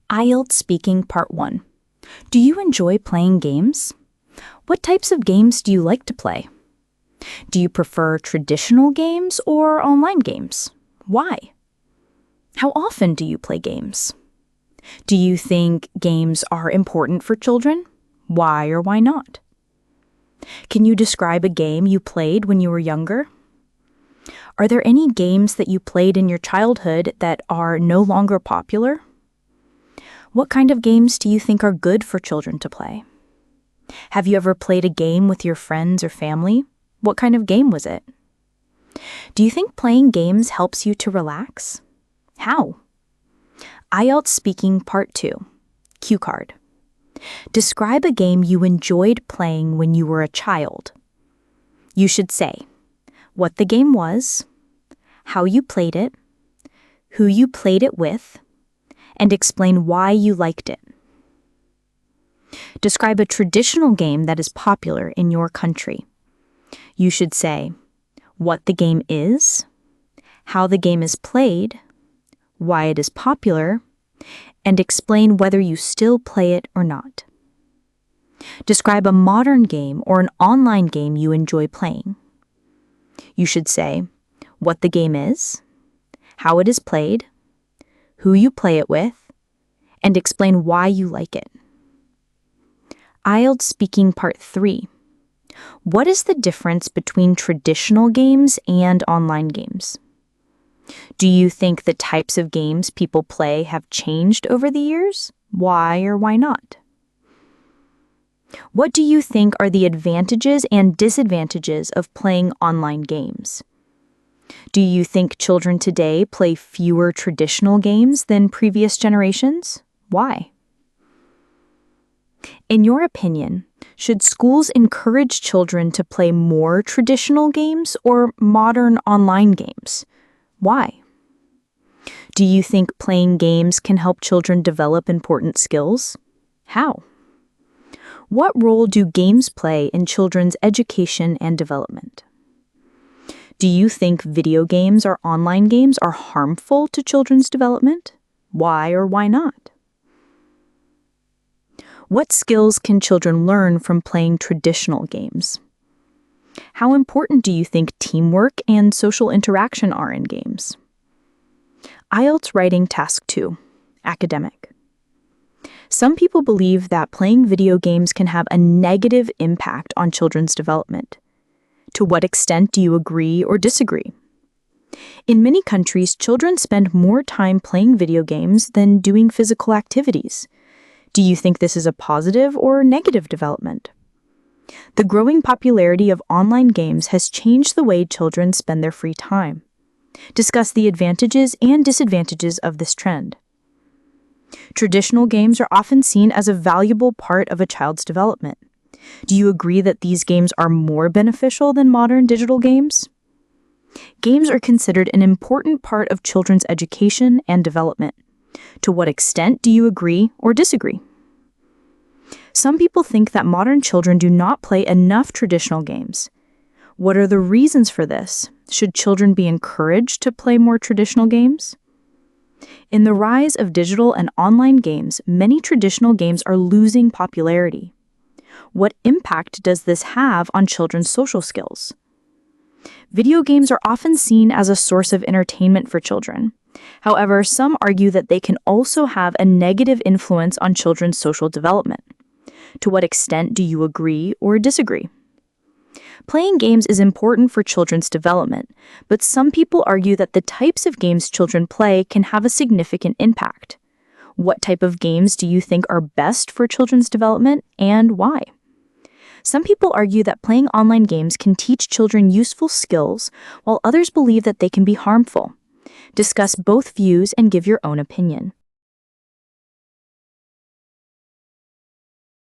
IELTS Speaking Part 1. Do you enjoy playing games? What types of games do you like to play? Do you prefer traditional games or online games? Why? How often do you play games? Do you think games are important for children? Why or why not? Can you describe a game you played when you were younger? Are there any games that you played in your childhood that are no longer popular? What kind of games do you think are good for children to play? Have you ever played a game with your friends or family? What kind of game was it? Do you think playing games helps you to relax? How? IELTS Speaking Part 2. Cue card. Describe a game you enjoyed playing when you were a child. You should say what the game was, how you played it, who you played it with, and explain why you liked it. Describe a traditional game that is popular in your country. You should say what the game is, how the game is played, why it is popular, and explain whether you still play it or not. Describe a modern game or an online game you enjoy playing. You should say what the game is, how it is played, who you play it with, and explain why you like it. IELTS Speaking Part 3. What is the difference between traditional games and online games? Do you think the types of games people play have changed over the years? Why or why not? What do you think are the advantages and disadvantages of playing online games? Do you think children today play fewer traditional games than previous generations? Why? In your opinion, should schools encourage children to play more traditional games or modern online games? Why? Do you think playing games can help children develop important skills? How? What role do games play in children's education and development? Do you think video games or online games are harmful to children's development? Why or why not? What skills can children learn from playing traditional games? How important do you think teamwork and social interaction are in games? IELTS Writing Task 2, Academic. Some people believe that playing video games can have a negative impact on children's development. To what extent do you agree or disagree? In many countries, children spend more time playing video games than doing physical activities. Do you think this is a positive or negative development? The growing popularity of online games has changed the way children spend their free time. Discuss the advantages and disadvantages of this trend. Traditional games are often seen as a valuable part of a child's development. Do you agree that these games are more beneficial than modern digital games? Games are considered an important part of children's education and development. To what extent do you agree or disagree? Some people think that modern children do not play enough traditional games. What are the reasons for this? Should children be encouraged to play more traditional games? In the rise of digital and online games, many traditional games are losing popularity. What impact does this have on children's social skills? Video games are often seen as a source of entertainment for children. However, some argue that they can also have a negative influence on children's social development. To what extent do you agree or disagree? Playing games is important for children's development, but some people argue that the types of games children play can have a significant impact. What type of games do you think are best for children's development and why? Some people argue that playing online games can teach children useful skills, while others believe that they can be harmful. Discuss both views and give your own opinion.